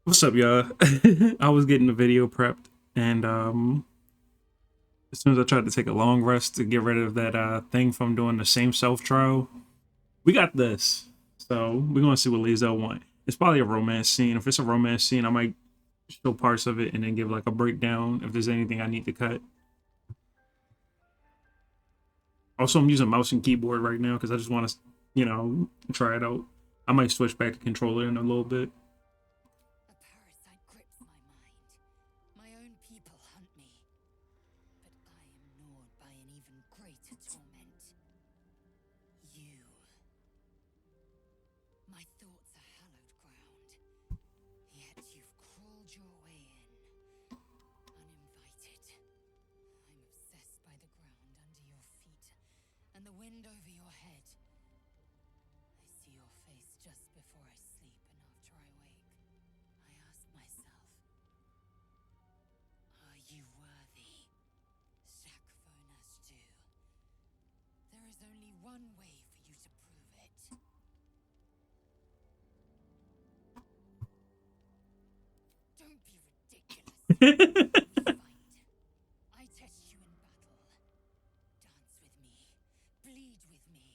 What's up, y'all? I was getting the video prepped, and as soon as I tried to take a long rest to get rid of that thing from doing the same self trial, we got this. So we're gonna see what Lizelle want. It's probably a romance scene. If it's a romance scene, I might show parts of it and then give like a breakdown if there's anything I need to cut. Also, I'm using mouse and keyboard right now because I just want to, try it out. I might switch back to controller in a little bit. A parasite grips my mind. My own people hunt me. But I am gnawed by an even greater torment. You. My thoughts are hallowed ground. Yet you've crawled your way in. Uninvited. I'm obsessed by the ground under your feet and the wind over your head. I see your face just before I sleep and after I wake. I ask myself, are you worthy? Saxophoners do. There is only one way for you to prove it. Don't be ridiculous. We fight. I test you in battle. Dance with me. Bleed with me.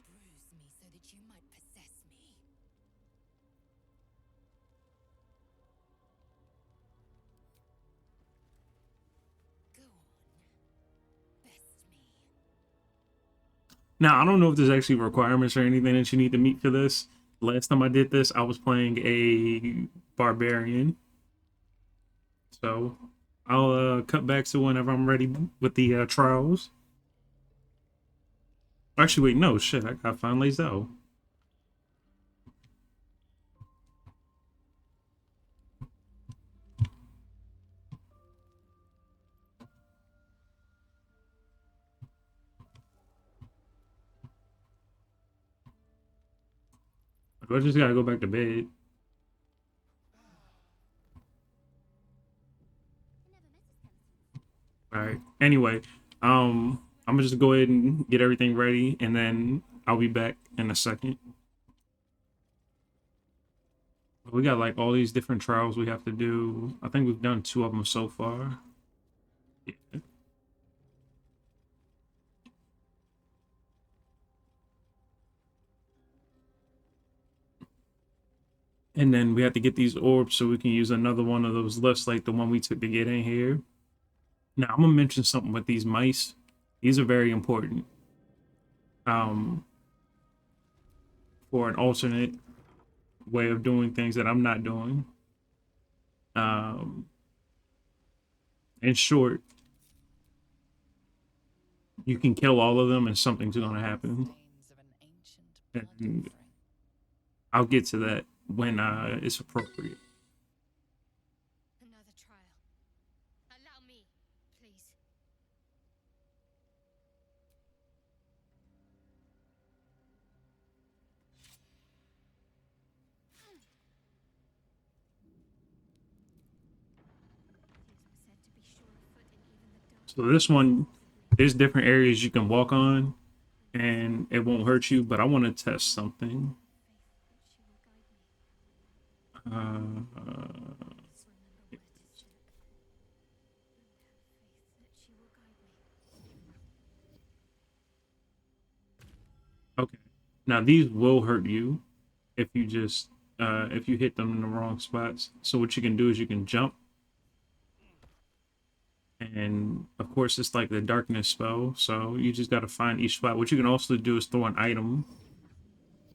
Bruise me so that you might possess me. Go on. Best me. Now, I don't know if there's actually requirements or anything that you need to meet for this. Last time I did this, I was playing a barbarian. So I'll cut back to whenever I'm ready with the trials. Actually, wait, no, shit, I gotta find Lizelle. I just gotta go back to bed. All right. Anyway, I'm gonna just go ahead and get everything ready, and then I'll be back in a second. We got like all these different trials we have to do. I think we've done 2 of them so far. Yeah. And then we have to get these orbs so we can use another one of those lifts like the one we took to get in here. Now, I'm gonna mention something with these mice. These are very important. Um, for an alternate way of doing things that I'm not doing. Um, in short, you can kill all of them and something's gonna happen. And I'll get to that when it's appropriate. Another trial. Allow me, please. So this one, there's different areas you can walk on, and it won't hurt you. But I want to test something. Uh, okay. Now these will hurt you if you just if you hit them in the wrong spots. So what you can do is you can jump, and of course it's like the darkness spell. So you just got to find each spot. What you can also do is throw an item,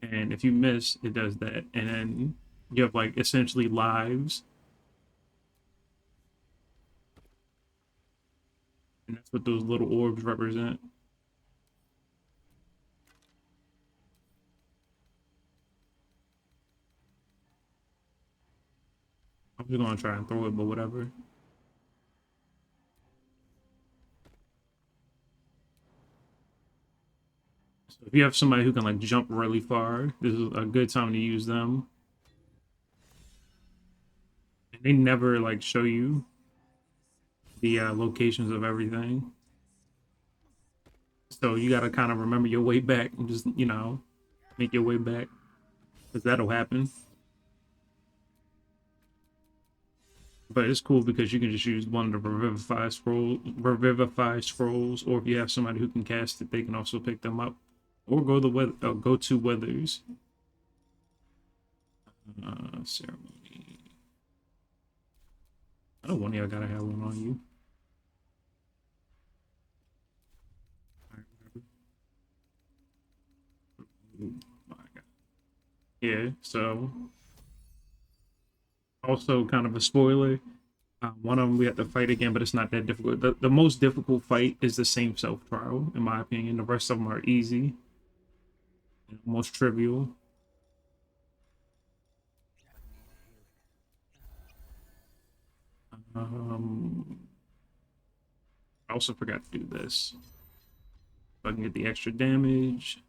and if you miss, it does that, and then you have like essentially lives, and that's what those little orbs represent. I'm just gonna try and throw it, but whatever. So if you have somebody who can like jump really far, this is a good time to use them. And they never like show you the locations of everything. So you gotta kind of remember your way back and just, make your way back. Because that'll happen. But it's cool because you can just use one of the revivify scrolls, or if you have somebody who can cast it, they can also pick them up, or go to weathers. Ceremony. I don't want y'all gotta have one on you. Oh my God. Yeah. So also kind of a spoiler. One of them we have to fight again, but it's not that difficult. The most difficult fight is the same self trial, in my opinion. The rest of them are easy, most trivial. Um, I also forgot to do this. So I can get the extra damage,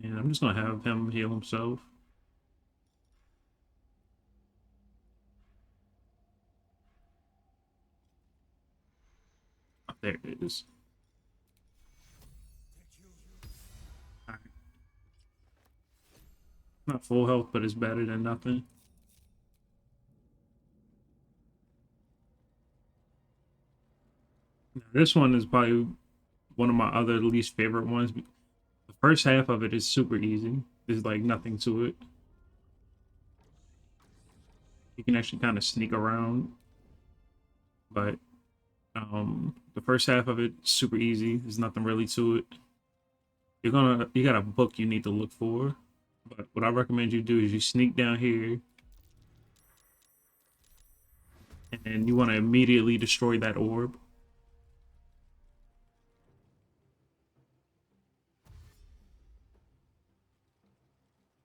and I'm just gonna have him heal himself. Oh, there it is. All right. Not full health, but it's better than nothing. Now, this one is probably one of my other least favorite ones. The first half of it is super easy. There's like nothing to it. You can actually kind of sneak around, but the first half of it super easy. There's nothing really to it. You got a book you need to look for. But what I recommend you do is you sneak down here, and you want to immediately destroy that orb.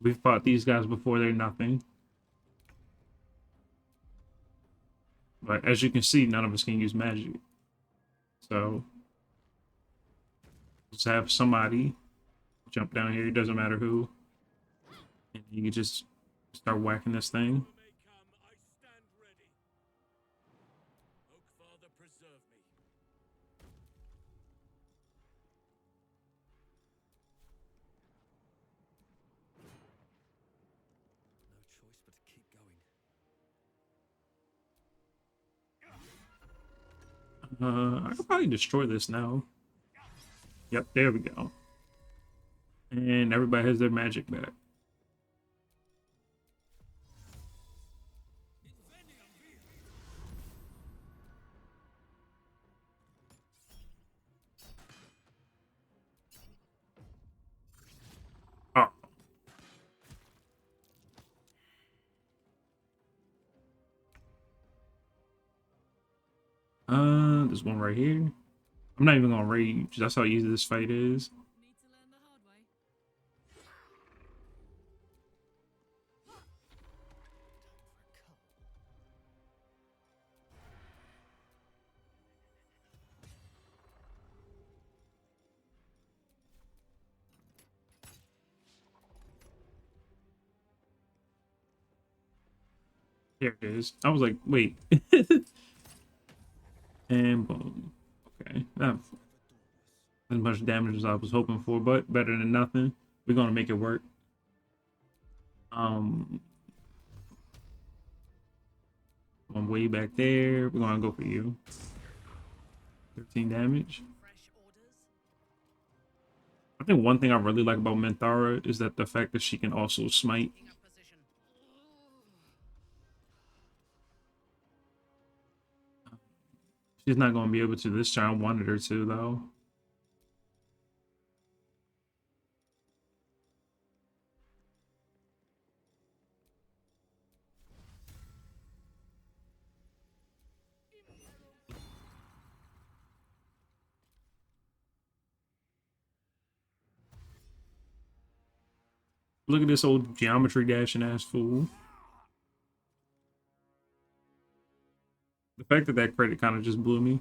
We've fought these guys before, they're nothing. But as you can see, none of us can use magic. So just have somebody jump down here, it doesn't matter who. And you can just start whacking this thing. I could probably destroy this now. Yep, there we go. And everybody has their magic back. Oh, there's one right here. I'm not even gonna rage. That's how easy this fight is. Need to learn the hard way. There it is. I was like, wait. And boom. Okay. Not as much damage as I was hoping for, but better than nothing. We're gonna make it work. Um, I'm way back there. We're gonna go for you. 13 damage. Fresh orders? I think one thing I really like about Minthara is that the fact that she can also smite. Taking up position. She's not gonna be able to this turn. I wanted her to though. Look at this old geometry dashing ass fool. The fact that that credit kind of just blew me.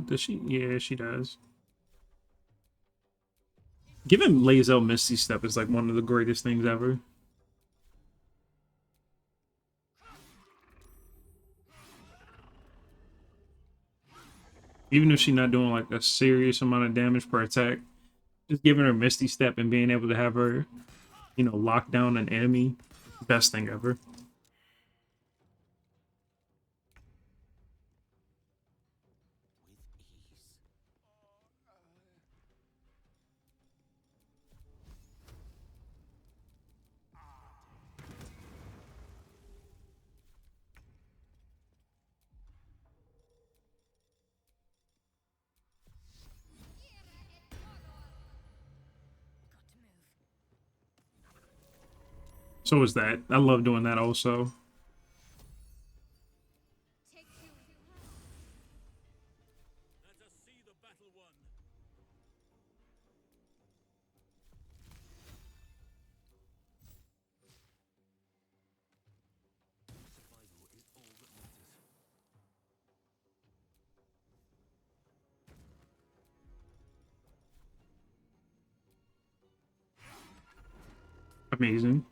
Does she? Yeah, she does. Giving Lae'zel Misty Step is like one of the greatest things ever. Even if she's not doing like a serious amount of damage per attack, just giving her Misty Step and being able to have her, you know, lock down an enemy, best thing ever. So is that. I love doing that also. Amazing.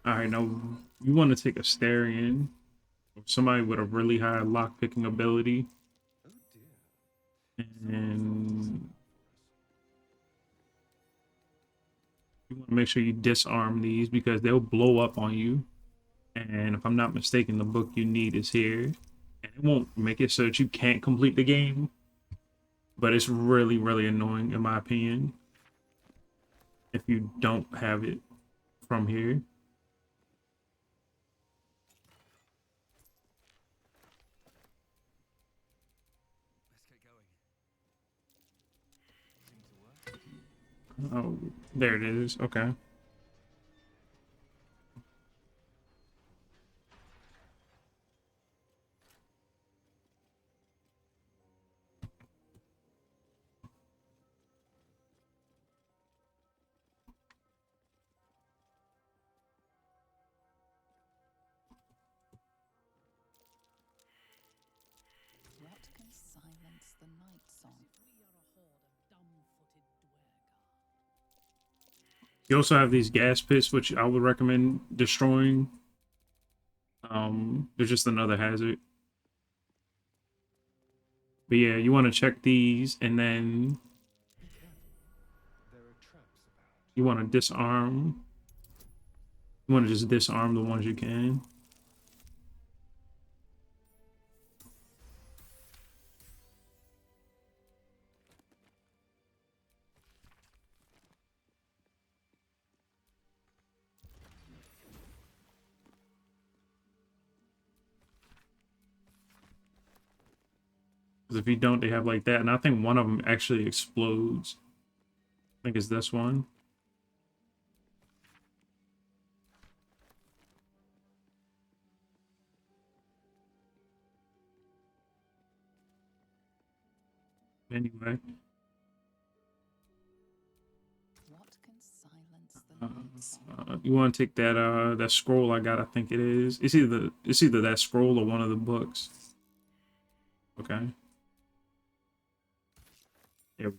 All right, now you want to take a Starion, somebody with a really high lock picking ability, and you want to make sure you disarm these because they'll blow up on you. And if I'm not mistaken, the book you need is here, and it won't make it so that you can't complete the game, but it's really, really annoying in my opinion if you don't have it from here. Oh, there it is. Okay. What can silence the Nightsong? You also have these gas pits, which I would recommend destroying. They're just another hazard. But yeah, you want to check these, and then you want to disarm. You want to just disarm the ones you can. Because if you don't, they have like that. And I think one of them actually explodes. I think it's this one. Anyway. What can silence the Nightsong? You want to take that scroll I got, I think it is. It's either that scroll or one of the books. Okay. There we go.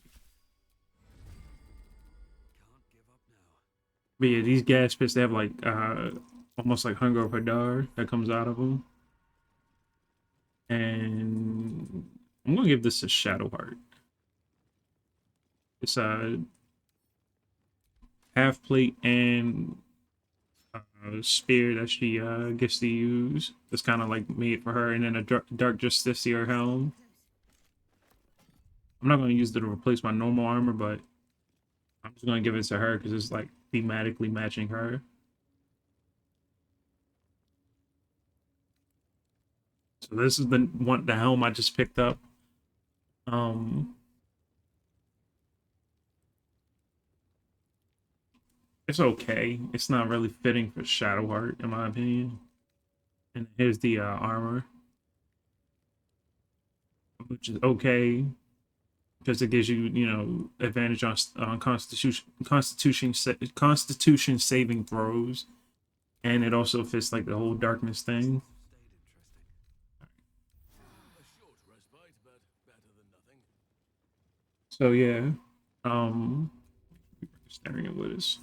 But yeah, these gas pits, they have like almost like Hunger of Hadar that comes out of them. And I'm gonna give this a Shadow Heart. It's a half plate and spear that she gets to use. It's kind of like made for her, and then a dark Justiciar helm. I'm not gonna use it to replace my normal armor, but I'm just gonna give it to her because it's like thematically matching her. So this is the helm I just picked up. Um, it's okay. It's not really fitting for Shadowheart, in my opinion. And here's the armor, which is okay because it gives you, you know, advantage on Constitution saving throws, and it also fits like the whole darkness thing. So yeah, um, staring at with us.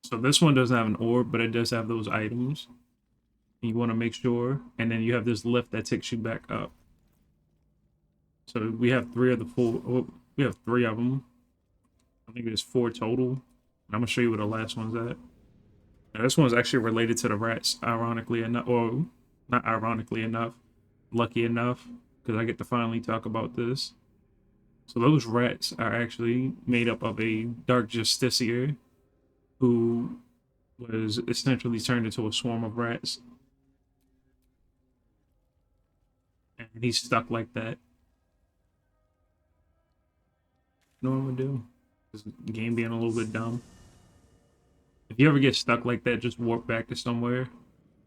So this one doesn't have an orb, but it does have those items. You want to make sure, and then you have this lift that takes you back up. So we have three of the four. Oh, we have three of them. I think there's four total. I'm gonna show you where the last one's at. Now, this one's actually related to the rats, ironically enough, or not ironically enough, lucky enough, because I get to finally talk about this. So those rats are actually made up of a dark justiciar who was essentially turned into a swarm of rats, and he's stuck like that. You know what I'm gonna do? This game being a little bit dumb. If you ever get stuck like that, just warp back to somewhere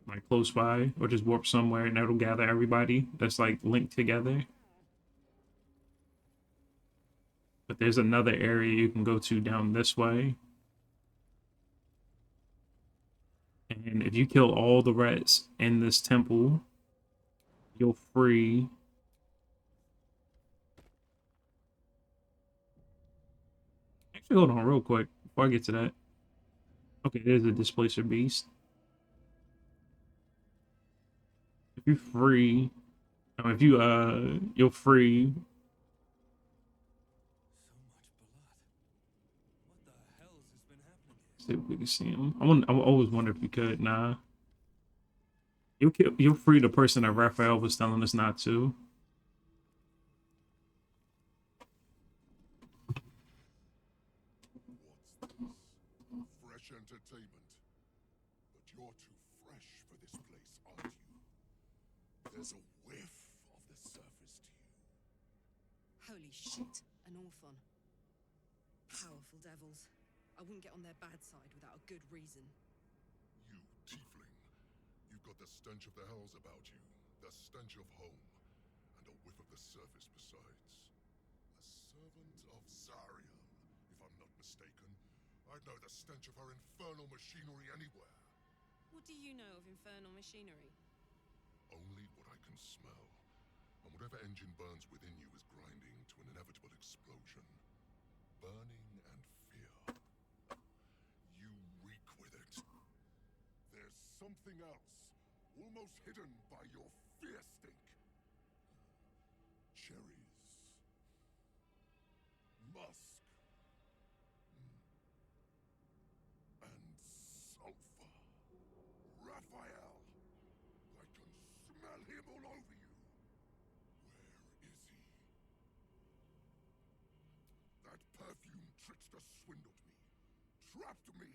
like close by, or just warp somewhere, and that'll gather everybody that's like linked together. But there's another area you can go to down this way, and if you kill all the rats in this temple, you'll free. Actually, hold on real quick before I get to that. Okay, there's a displacer beast. If you free, if you you'll free. See if we can see him. I always wonder if you could. Nah, you'll free the person that Raphael was telling us not to. Fresh entertainment. But you're too fresh for this place, aren't you? There's a whiff of the surface to you. Holy shit, an orphan. Powerful devils. I wouldn't get on their bad side without a good reason. You, tiefling. You've got the stench of the hells about you. The stench of home. And a whiff of the surface besides. A servant of Zarian, if I'm not mistaken. I'd know the stench of her infernal machinery anywhere. What do you know of infernal machinery? Only what I can smell. And whatever engine burns within you is grinding to an inevitable explosion. Burning and fear. You reek with it. There's something else, almost hidden by your fear stink. Cherries. Musk. And sulfur. Raphael. I can smell him all over you. Where is he? That perfume trickster swindled me. Trapped me.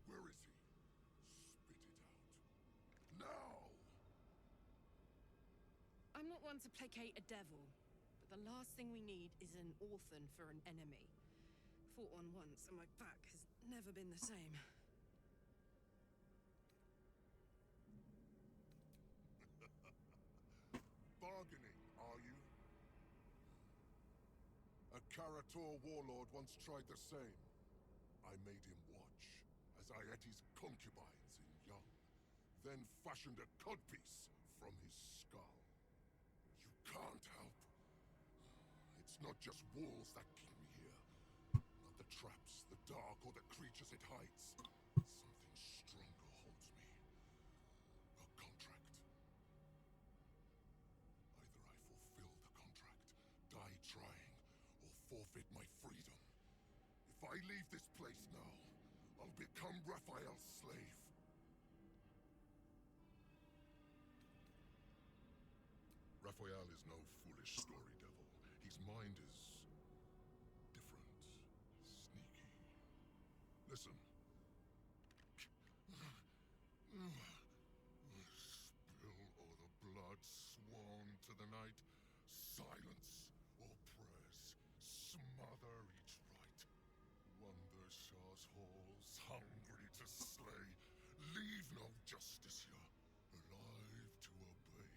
Where is he? Spit it out. Now! I'm not one to placate a devil, but the last thing we need is an orphan for an enemy. Fought one once, and my back has never been the same. Bargaining, are you? A Karator warlord once tried the same. I made him watch as I ate his concubines in young, then fashioned a codpiece from his skull. You can't help. It's not just walls that keep me here. Not the traps, the dark, or the creatures it hides. Something stronger holds me. A contract. Either I fulfill the contract, die trying, or forfeit my freedom. If I leave this place now, I'll become Raphael's slave. Raphael is no foolish story devil. His mind is different, sneaky. Listen. Spill all the blood sworn to the night. Silence all prayers. Smother each rite. Wander Shah's halls, hungry to slay. Leave no justice here, alive to obey.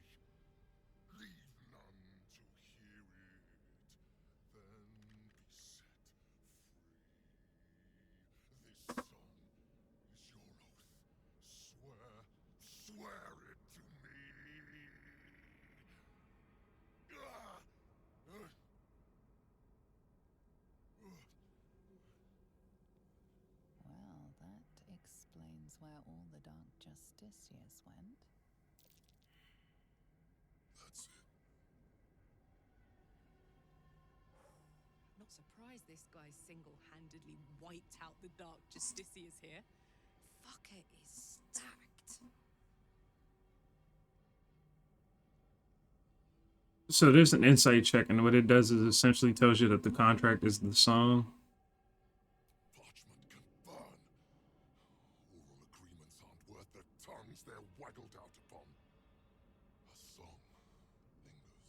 Justicius went. That's it. Not surprised this guy single-handedly wiped out the Dark Justicius here. Fucker is stacked. So there's an insight check, and what it does is essentially tells you that the contract is the song. Parchment can burn. Oral agreements aren't worth the tongues they're waggled out upon. A song lingers.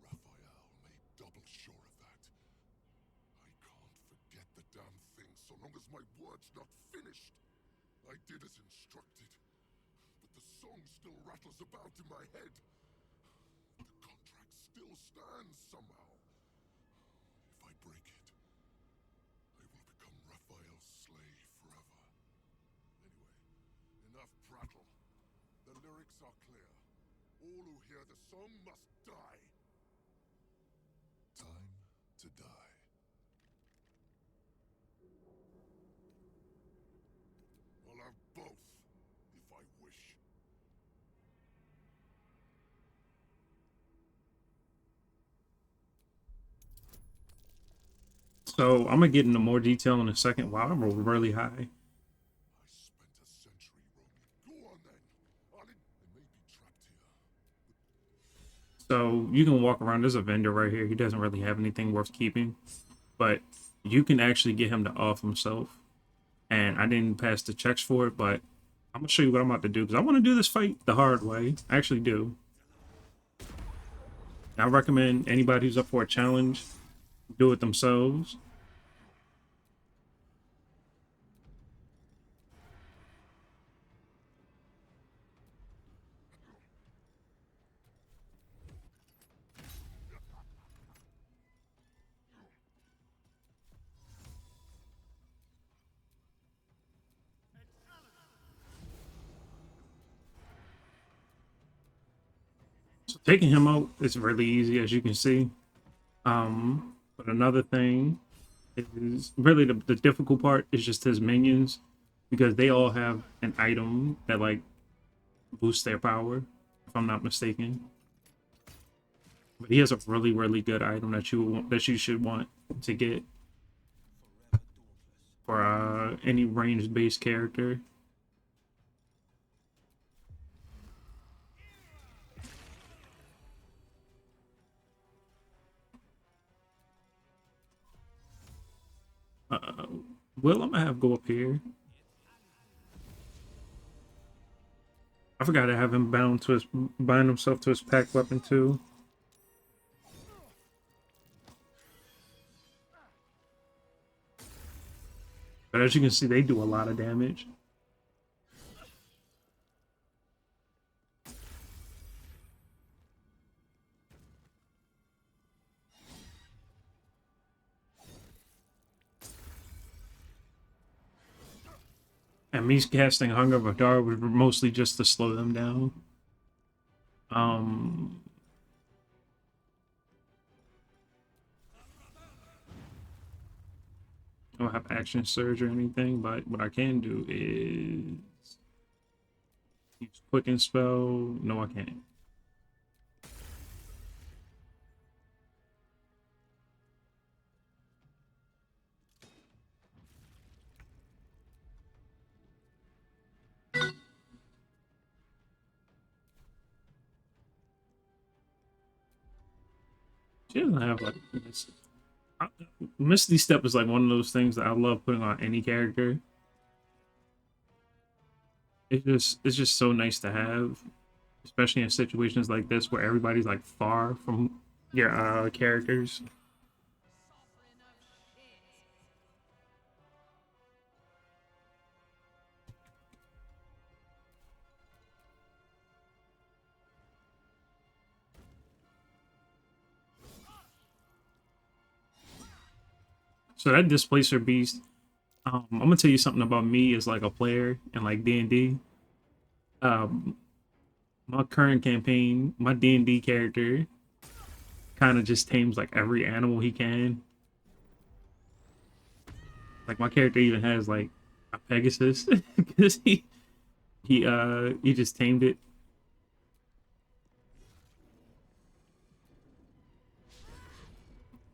Raphael made double sure of that. I can't forget the damn thing so long as my word's not finished. I did as instructed, but the song still rattles about in my head. The contract still stands somehow. If I break it, I will become Raphael's slave forever. Anyway, enough prattle. The lyrics are clear. All who hear the song must die. Time to die. I'll have both, if I wish. So I'm gonna get into more detail in a second. Wow, I rolled really high. I spent a century roaming. Go on then. I may be trapped here. So you can walk around. There's a vendor right here. He doesn't really have anything worth keeping, but you can actually get him to off himself. And I didn't pass the checks for it, but I'm gonna show you what I'm about to do because I want to do this fight the hard way. I actually do. I recommend anybody who's up for a challenge do it themselves. So taking him out is really easy, as you can see. But another thing is really the difficult part is just his minions, because they all have an item that like boosts their power, if I'm not mistaken. But he has a really good item that you should want to get for any ranged based character. Well, I'm gonna have go up here. I forgot to have him bind himself to his pack weapon too. But as you can see, they do a lot of damage. And me casting Hunger of Adar was mostly just to slow them down. I don't have action surge or anything, but what I can do is use quicken spell. No, I can't. She doesn't have like this. Misty Step is like one of those things that I love putting on any character. It's just so nice to have, especially in situations like this where everybody's like far from your characters. So that Displacer Beast, I'm gonna tell you something about me as like a player and like D&D. My current campaign, my D&D character kind of just tames like every animal he can. Like my character even has like a Pegasus because He just tamed it.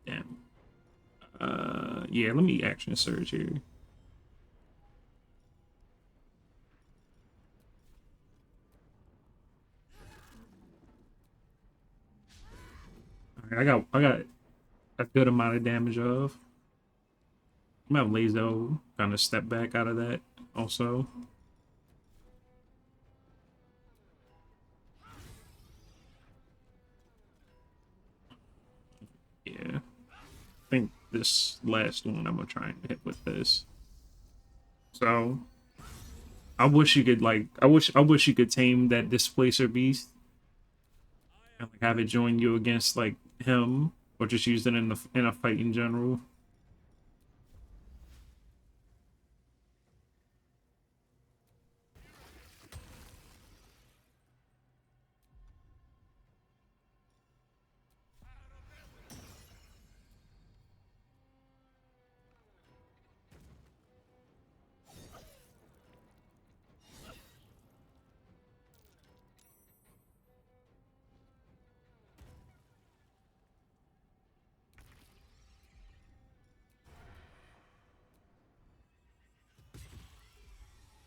Damn. Yeah, let me action surge here. Alright, I got a good amount of damage off. I'm gonna have Lazo kind of step back out of that also. Yeah. I think this last one I'm gonna try and hit with this. So I wish you could like I wish you could tame that displacer beast and like have it join you against like him or just use it in a fight in general.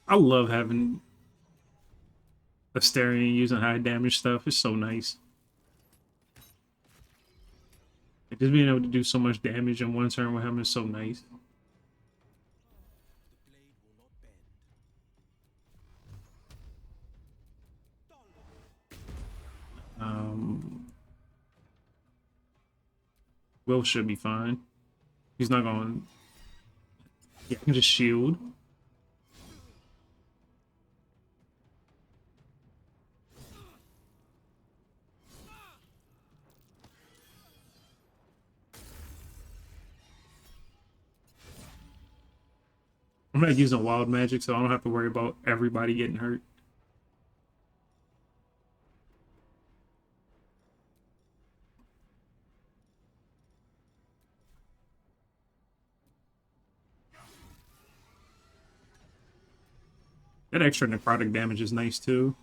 I love having Asterion using high damage stuff. It's so nice. Like, just being able to do so much damage in one turn with him is so nice. Um, Will should be fine. He's not going. Yeah, I can just shield. I'm not using wild magic, so I don't have to worry about everybody getting hurt. That extra necrotic damage is nice too.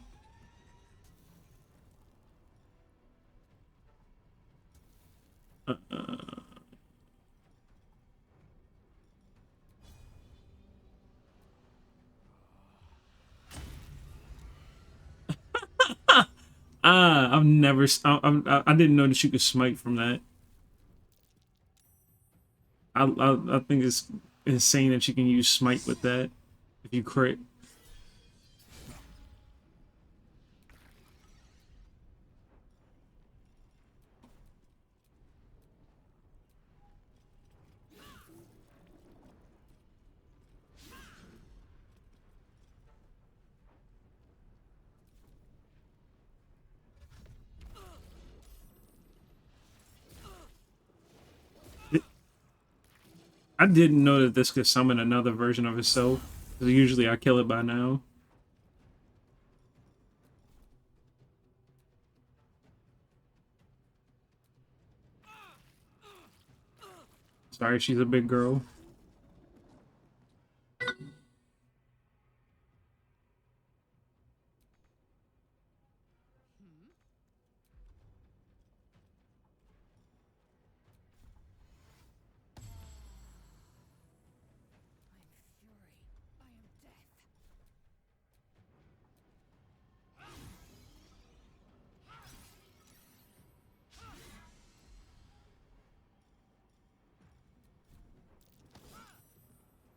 I've never. I didn't know that you could smite from that. I think it's insane that you can use smite with that if you crit. I didn't know that this could summon another version of itself. 'Cause usually I kill it by now. Sorry, she's a big girl. I am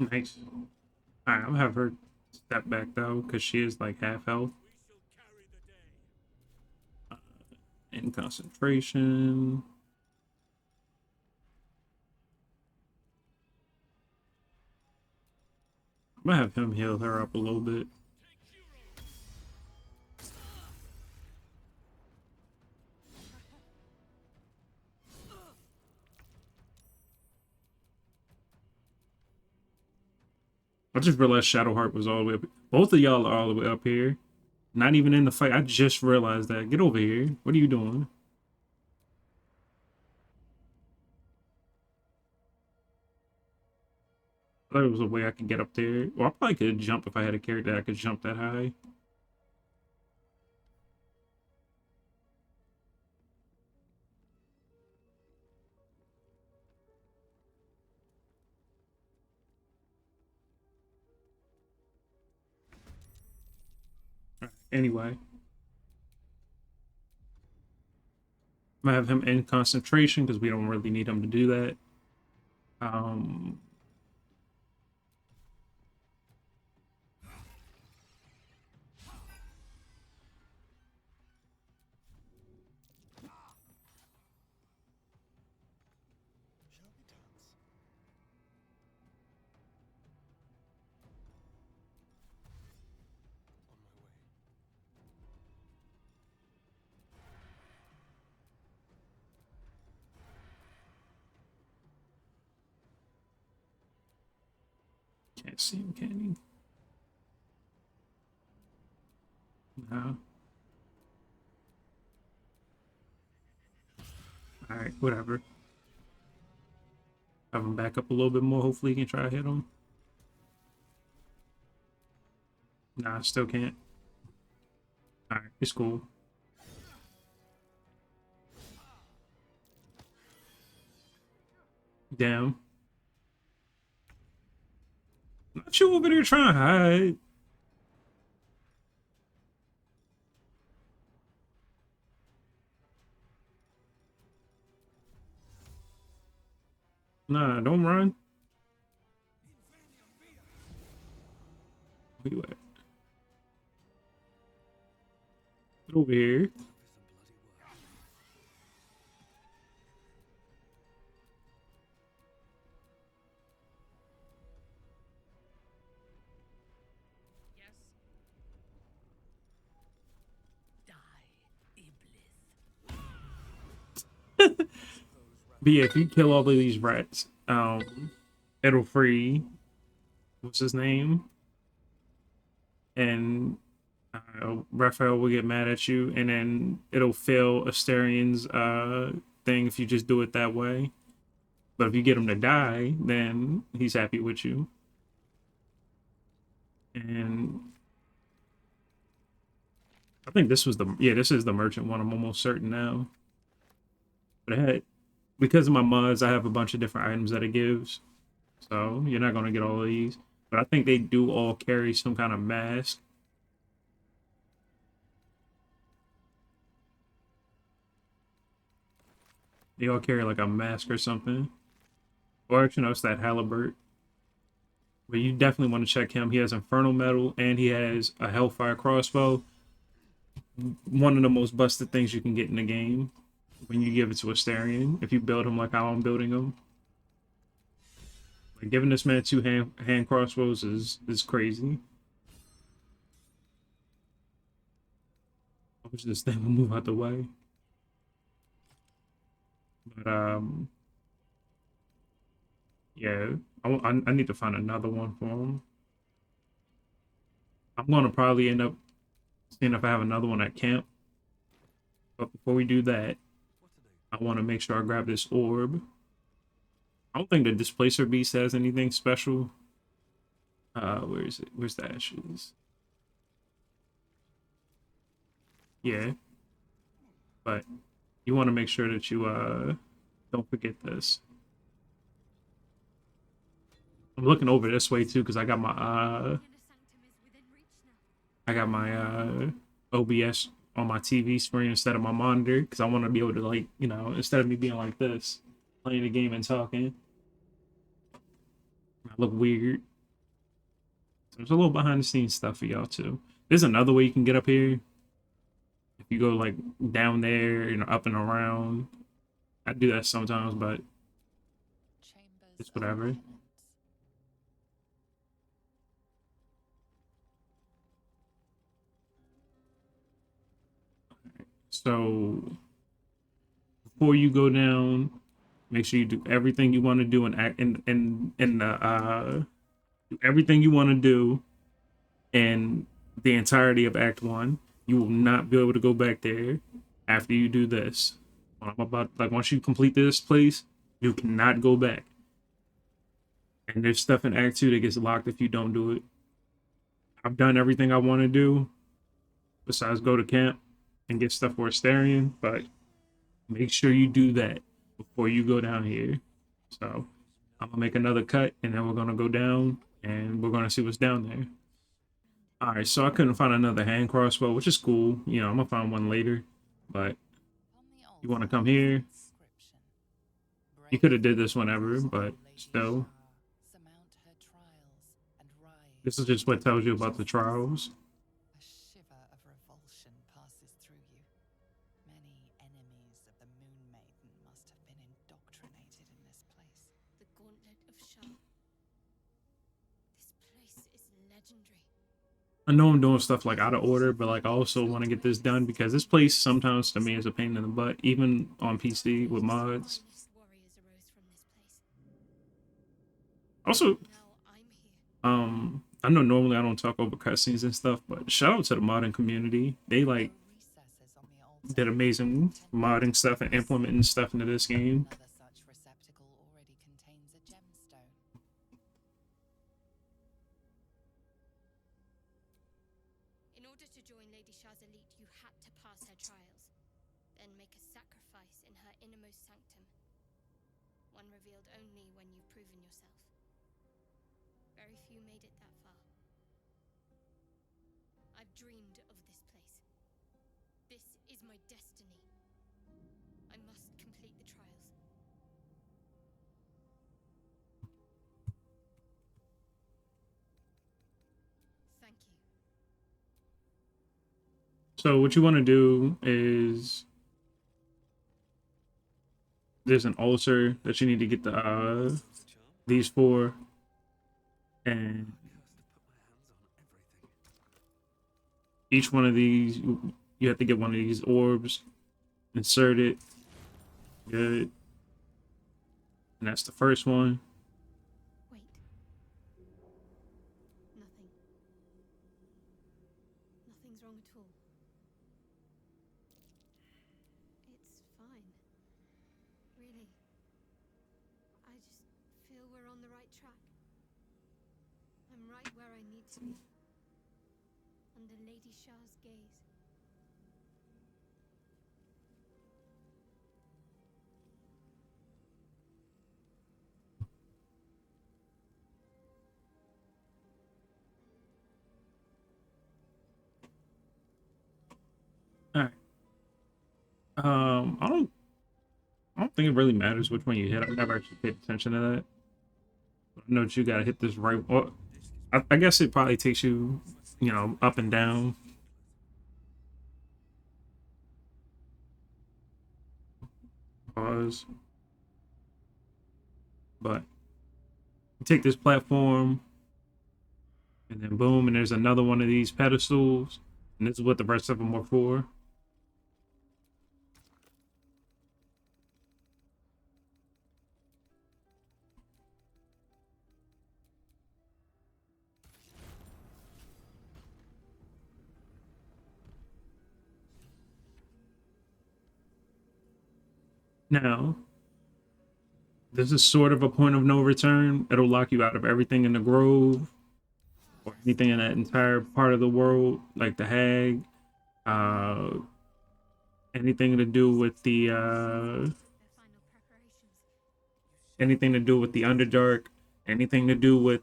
death. Nice. Alright, I'm gonna have her step back though, because she is like half health. In concentration. I'm gonna have him heal her up a little bit. I just realized Shadowheart was all the way up. Both of y'all are all the way up here. Not even in the fight. I just realized that. Get over here. What are you doing? I thought there was a way I could get up there. Well, I probably could jump if I had a character that could jump that high. Anyway, I'm gonna have him in concentration because we don't really need him to do that. Um, Shall we dance? On my way. can't see him, can you? No. All right, whatever. Have him back up a little bit more. Hopefully, he can try to hit him. Nah, I still can't. All right, it's cool. Damn. Not you over there trying to hide. Nah, don't run. Where you at? Get over here. Yes. Die, Iblis. But yeah, if you kill all of these rats, it'll free what's his name, and Raphael will get mad at you, and then it'll fail Asterian's thing if you just do it that way. But if you get him to die, then he's happy with you. And I think this was this is the merchant one. I'm almost certain now. But it had, because of my mods, I have a bunch of different items that it gives. So you're not gonna get all of these. But I think they do all carry some kind of mask. They all carry like a mask or something. Or actually, no, it's that halberd. But you definitely want to check him. He has Infernal Metal and he has a Hellfire crossbow. One of the most busted things you can get in the game when you give it to Astarion. If you build him like how I'm building him. Like giving this man two hand crossbows is crazy. I wish this thing would move out the way. But yeah, I need to find another one for him. I'm gonna probably end up seeing if I have another one at camp. But before we do that, I want to make sure I grab this orb. I don't think the Displacer Beast has anything special. Where is it? Where's the ashes? Yeah. But you want to make sure that you don't forget this. I'm looking over this way too because I got my OBS on my TV screen instead of my monitor because I want to be able to, like, you know, instead of me being like this, playing the game and talking. I look weird. So there's a little behind the scenes stuff for y'all too. There's another way you can get up here. If you go like down there, you know, up and around. I do that sometimes, but it's whatever. So before you go down, make sure you do everything you want to do do everything you want to do in the entirety of Act 1. You will not be able to go back there after you do this. When I'm about, like, once you complete this place, you cannot go back. And there's stuff in Act 2 that gets locked if you don't do it. I've done everything I want to do besides go to camp and get stuff for Astarion, but make sure you do that before you go down here. So I'm gonna make another cut and then we're gonna go down and we're gonna see what's down there. All right, so I couldn't find another hand crossbow, which is cool. You know, I'm gonna find one later, but you want to come here? You could have did this whenever, but still, this is just what tells you about the trials. A shiver of revulsion passes through you. Many enemies of the Moon Maiden must have been indoctrinated in this place. The Gauntlet of Shah. This place is legendary. I know I'm doing stuff like out of order, but like I also want to get this done because this place sometimes to me is a pain in the butt, even on PC with mods. Finest warriors arose from this place. Also, Now I'm here. I know normally I don't talk over cutscenes and stuff, but shout out to the modding community. They like Recesses on the altar. did amazing modding stuff and implementing stuff into this game. Another such receptacle already contains a gemstone. In order to join Lady Shah's elite, you had to pass her trials, then make a sacrifice in her innermost sanctum. One revealed only when you've proven yourself. Very few made it that far. I've dreamed of this place. This is my destiny. I must complete the trials. Thank you. So what you want to do is there's an altar that you need to get the these for, and each one of these you have to get one of these orbs, insert it, good, and that's the first one. Wait. Nothing. Nothing's wrong at all. It's fine. Really. I just feel we're on the right track. I'm right where I need to be. Under Lady Shah's gaze. All right. I don't think it really matters which one you hit. I've never actually paid attention to that. I know that you gotta hit this right. Well, I guess it probably takes you, you know, up and down. Pause. But you take this platform, and then boom, and there's another one of these pedestals, and this is what the rest of them are for. Now, this is sort of a point of no return. It'll lock you out of everything in the grove or anything in that entire part of the world, like the hag, uh, anything to do with the Their final preparations. anything to do with the Underdark, anything to do with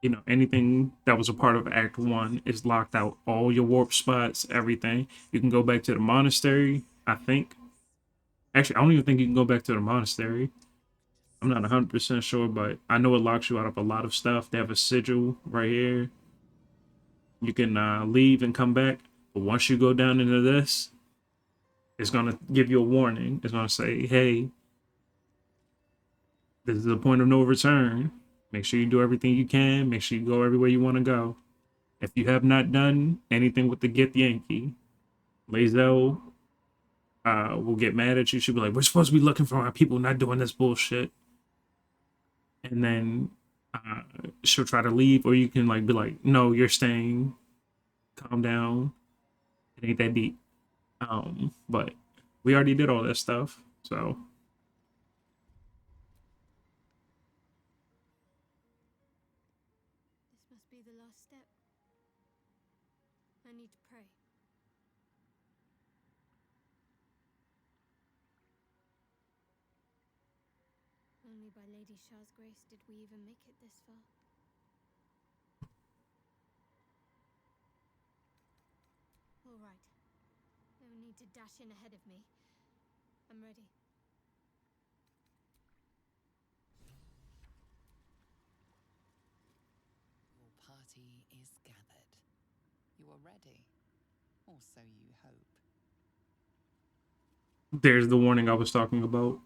you know, anything that was a part of Act 1 is locked out. All your warp spots, everything. You can go back to the monastery, I think. Actually, I don't even think you can go back to the monastery. I'm not 100% sure, but I know it locks you out of a lot of stuff. They have a sigil right here. You can leave and come back. But once you go down into this, it's going to give you a warning. It's going to say, hey, this is a point of no return. Make sure you do everything you can. Make sure you go everywhere you want to go. If you have not done anything with the Get Yankee, Lae'zel will get mad at you. She'll be like, we're supposed to be looking for our people, not doing this bullshit. And then she'll try to leave, or you can like be like, no, you're staying. Calm down. It ain't that deep. But we already did all that stuff, so need to pray? Only by Lady Shah's grace did we even make it this far. All right. No need to dash in ahead of me. I'm ready. Your party is gathered. You are ready. Or so you hope. There's the warning I was talking about.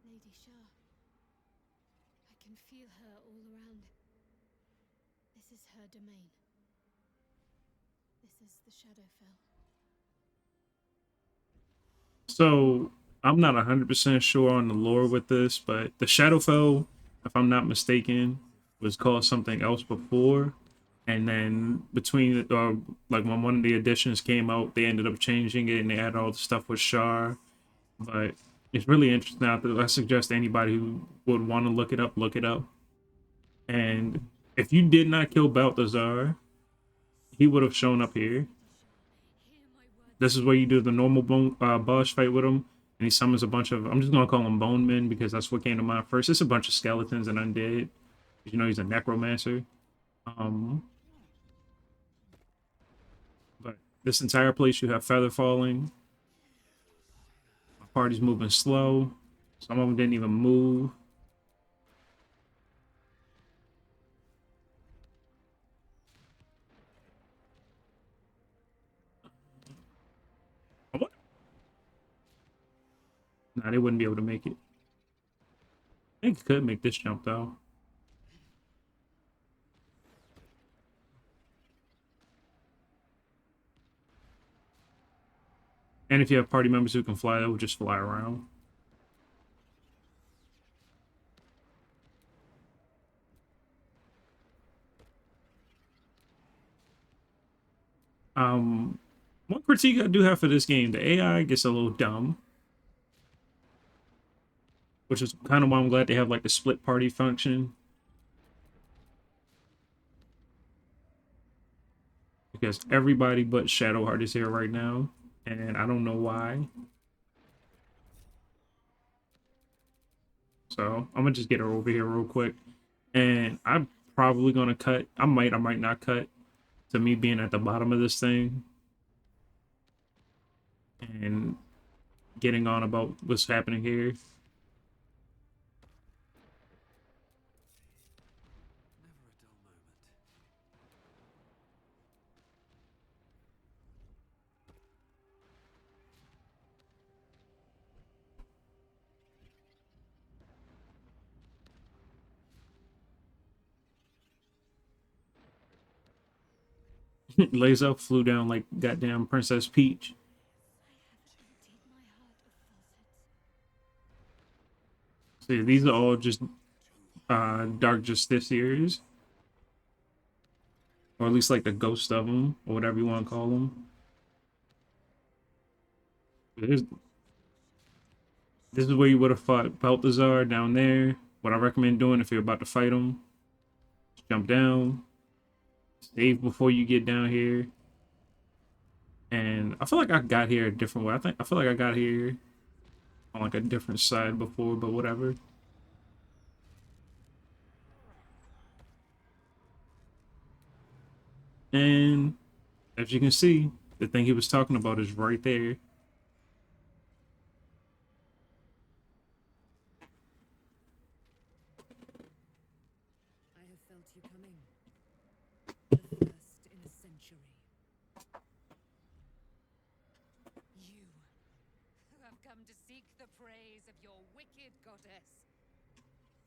Lady Shah. I can feel her all around. This is her domain. This is the Shadowfell. So I'm not 100% sure on the lore with this, but the Shadowfell, if I'm not mistaken, was called something else before. And then between, like when one of the editions came out, they ended up changing it and they added all the stuff with Shar. But it's really interesting. I suggest anybody who would want to look it up, look it up. And if you did not kill Balthazar, he would have shown up here. This is where you do the normal boss fight with him, and he summons a bunch of, I'm just gonna call them bone men because that's what came to mind first. It's a bunch of skeletons and undead. You know, he's a necromancer. But this entire place, you have feather falling. My party's moving slow. Some of them didn't even move. Nah, they wouldn't be able to make it. I think you could make this jump though. And if you have party members who can fly, they will just fly around. One critique I do have for this game, the AI gets a little dumb. Which is kind of why I'm glad they have like the split party function. Because everybody but Shadowheart is here right now. And I don't know why. So I'm gonna just get her over here real quick. And I'm probably gonna cut. I might not cut to me being at the bottom of this thing. And getting on about what's happening here. Laser flew down like goddamn Princess Peach. See, these are all just Dark Justiciars. Or at least like the ghost of them, or whatever you want to call them. This is where you would have fought Balthazar down there. What I recommend doing if you're about to fight him, jump down, save before you get down here. And I feel like I got here a different way. I feel like I got here on like a different side before, but whatever. And as you can see, the thing he was talking about is right there. I have felt you coming. The first in a century. You, who have come to seek the praise of your wicked goddess.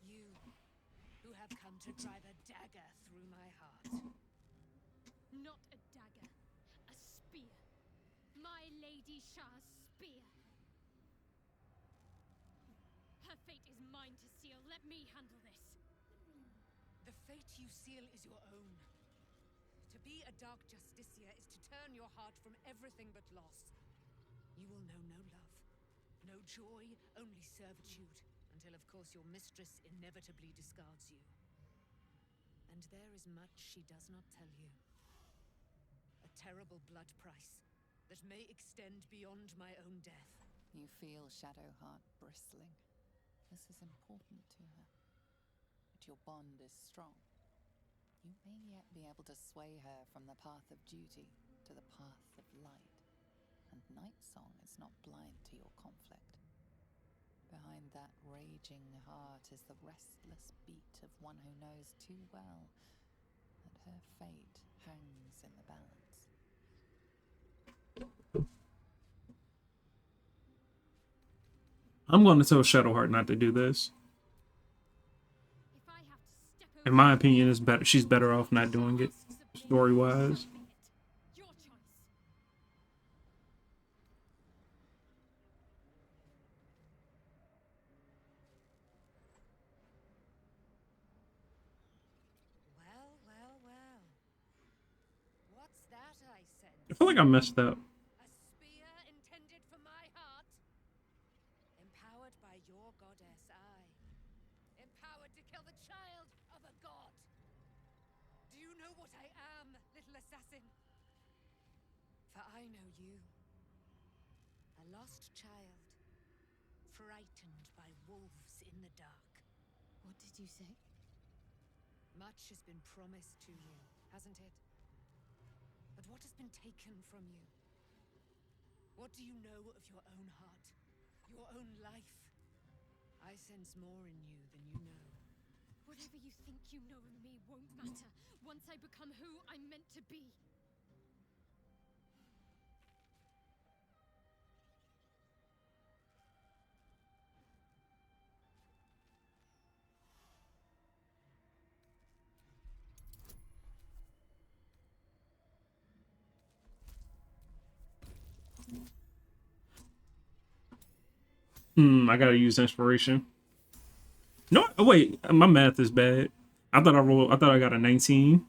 You, who have come to drive a dagger through my heart. Not a dagger, a spear. My Lady Shah's spear. Her fate is mine to seal. Let me handle this. The fate you seal is your own. To be a Dark Justicia is to turn your heart from everything but loss. You will know no love, no joy, only servitude, until of course your mistress inevitably discards you. And there is much she does not tell you. A terrible blood price that may extend beyond my own death. You feel Shadowheart bristling. This is important to her. But your bond is strong. You may yet be able to sway her from the path of duty to the path of light. And Nightsong is not blind to your conflict. Behind that raging heart is the restless beat of one who knows too well that her fate hangs in the balance. I'm going to tell Shadowheart not to do this. If I have to step In over my opinion, is better. She's better off not doing it, story-wise. your choice. Well, well, well. What's that I sense? I feel like I messed up. A spear intended for my heart? Empowered by your goddess, empowered to kill the child of a god. Do you know what I am, little assassin? For I know you. A lost child, frightened by wolves in the dark. What did you say? Much has been promised to you, hasn't it? But what has been taken from you? What do you know of your own heart? Your own life? I sense more in you than you know. Whatever you think you know of me won't matter once I become who I'm meant to be. I gotta use inspiration. No, oh, wait, my math is bad. I thought I got a 19.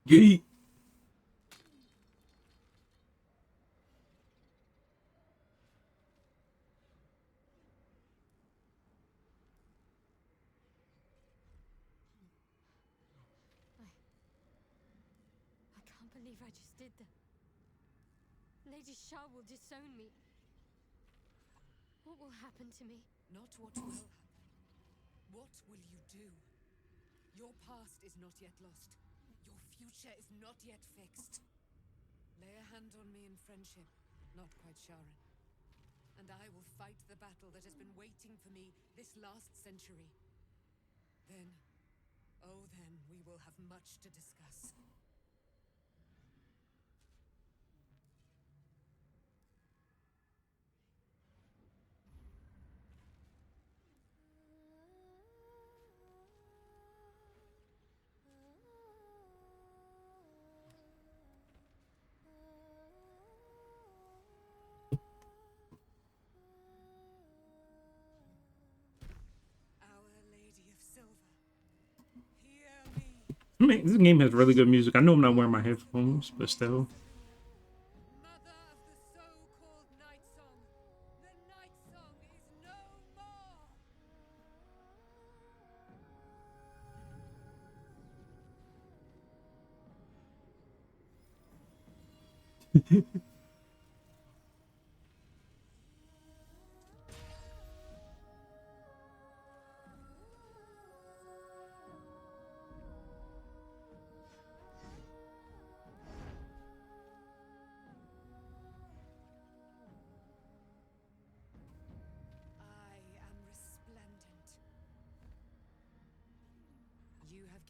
Yeet. I can't believe I just did that. Lady Shah will disown me. What will happen to me? Not what will happen. What will you do? Your past is not yet lost. Your future is not yet fixed. Lay a hand on me in friendship, not quite Sharon. And I will fight the battle that has been waiting for me this last century. Then, oh then, we will have much to discuss. I mean, this game has really good music. I know I'm not wearing my headphones, but still. Mother of the so-called Nightsong, the Nightsong is no more!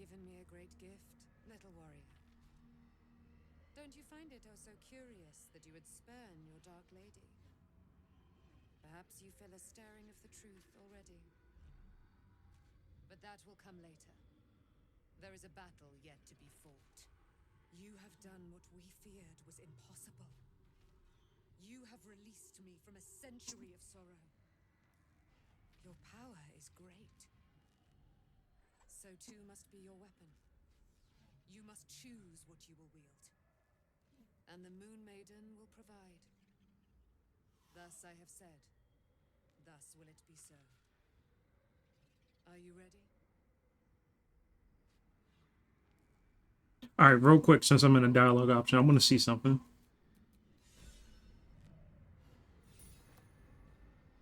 given me a great gift, little warrior. Don't you find it oh so curious that you would spurn your dark lady? Perhaps you feel a stirring of the truth already. But that will come later. There is a battle yet to be fought. You have done what we feared was impossible. You have released me from a century of sorrow. Your power is great. So too must be your weapon. You must choose what you will wield. And the Moon Maiden will provide. Thus I have said. Thus will it be so. Are you ready? All right, real quick, since I'm in a dialogue option, I want to see something.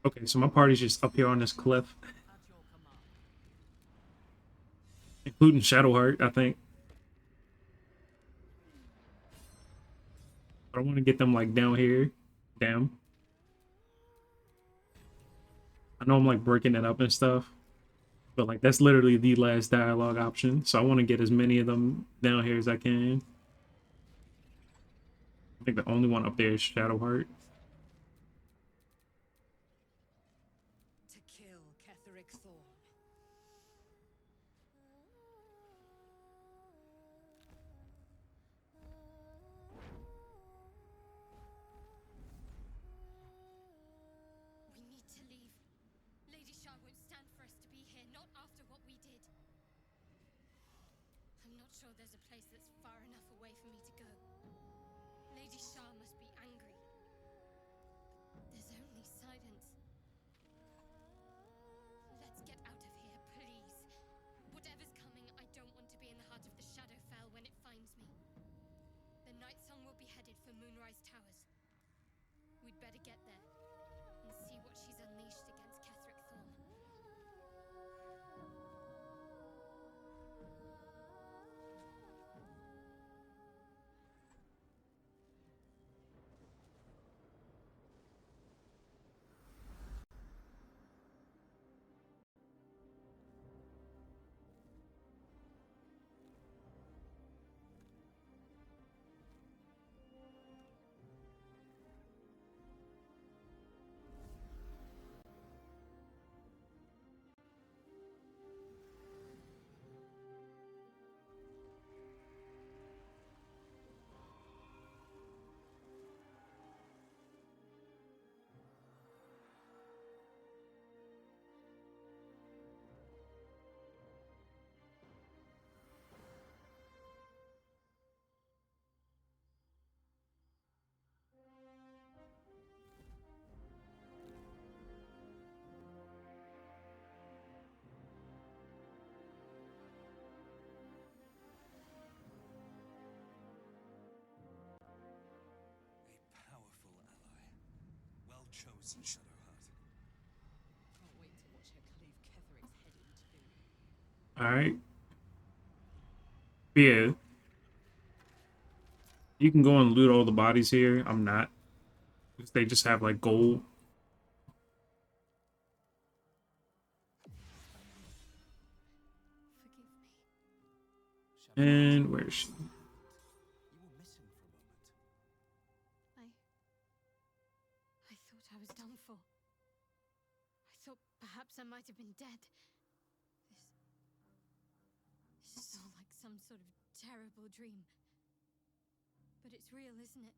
Okay, so my party's just up here on this cliff, including Shadowheart, I think. But I want to get them like down here. Damn. I know I'm like breaking it up and stuff, but like that's literally the last dialogue option. So I want to get as many of them down here as I can. I think the only one up there is Shadowheart. To kill Ketheric Thorn. We need to leave. Lady Shah won't stand for us to be here, not after what we did. I'm not sure there's a place that's far enough away for me to go. Lady Shah must be angry. But there's only silence. Let's get out of here, please. Whatever's coming, I don't want to be in the heart of the Shadowfell when it finds me. The Nightsong will be headed for Moonrise Towers. We'd better get there and see what she's unleashed against Ketheric Thorn. A powerful ally. Well chosen, Shadowheart. Can't wait to watch her cleave Ketheric's head in two. All right. Yeah. You can go and loot all the bodies here. I'm not. Because they just have like gold. Forgive me. And where is she? You were missing for a moment. I thought I was done for. I thought perhaps I might have been dead. This is all like some sort of terrible dream. But it's real, isn't it?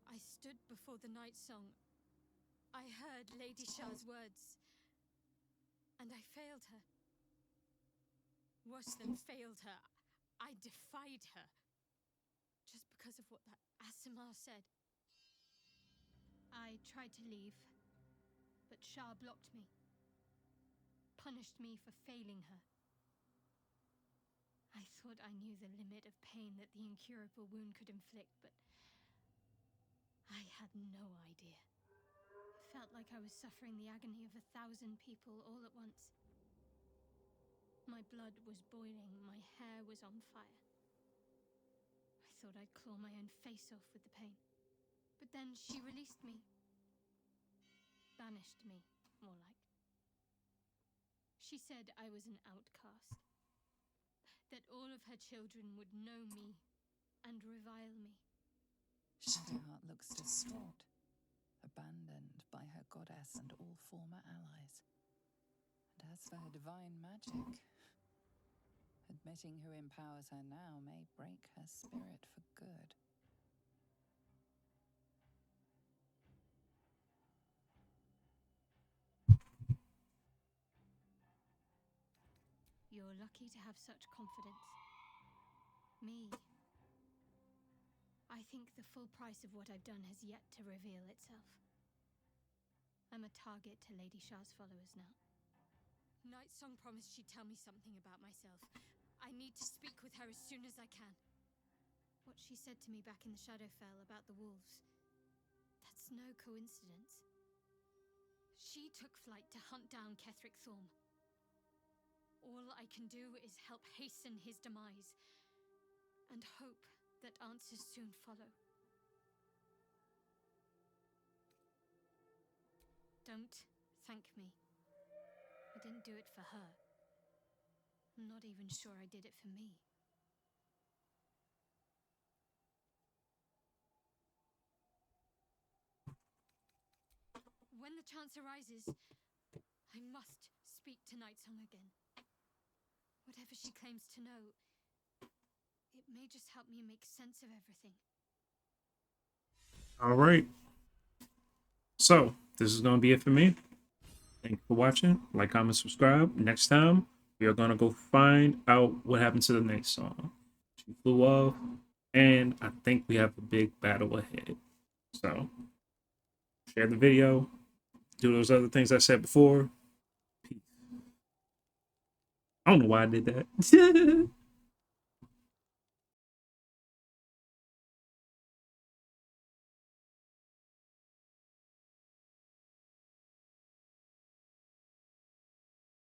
I stood before the Nightsong. I heard Lady Shah's words. And I failed her. Worse than failed her, I defied her. Just because of what that Asimar said. I tried to leave, but Shah blocked me. Punished me for failing her. I thought I knew the limit of pain that the incurable wound could inflict, but I had no idea. It felt like I was suffering the agony of 1,000 people all at once. My blood was boiling, my hair was on fire. I thought I'd claw my own face off with the pain. But then she released me. Banished me, more like. She said I was an outcast. that all of her children would know me and revile me. Shadowheart looks distraught, abandoned by her goddess and all former allies. And as for her divine magic, admitting who empowers her now may break her spirit for good. You're lucky to have such confidence. Me. I think the full price of what I've done has yet to reveal itself. I'm a target to Lady Shah's followers now. Nightsong promised she'd tell me something about myself. I need to speak with her as soon as I can. What she said to me back in the Shadowfell about the wolves, that's no coincidence. She took flight to hunt down Ketheric Thorm. All I can do is help hasten his demise, and hope that answers soon follow. Don't thank me. I didn't do it for her. I'm not even sure I did it for me. When the chance arises, I must speak to Nightsong again. Whatever she claims to know, it may just help me make sense of everything. All right. So this is gonna be it for me. Thank you for watching. Like, comment, subscribe. Next time we are gonna go find out what happened to the Nightsong. She flew off, and I think we have a big battle ahead. So share the video. Do those other things I said before. Peace. I don't know why I did that.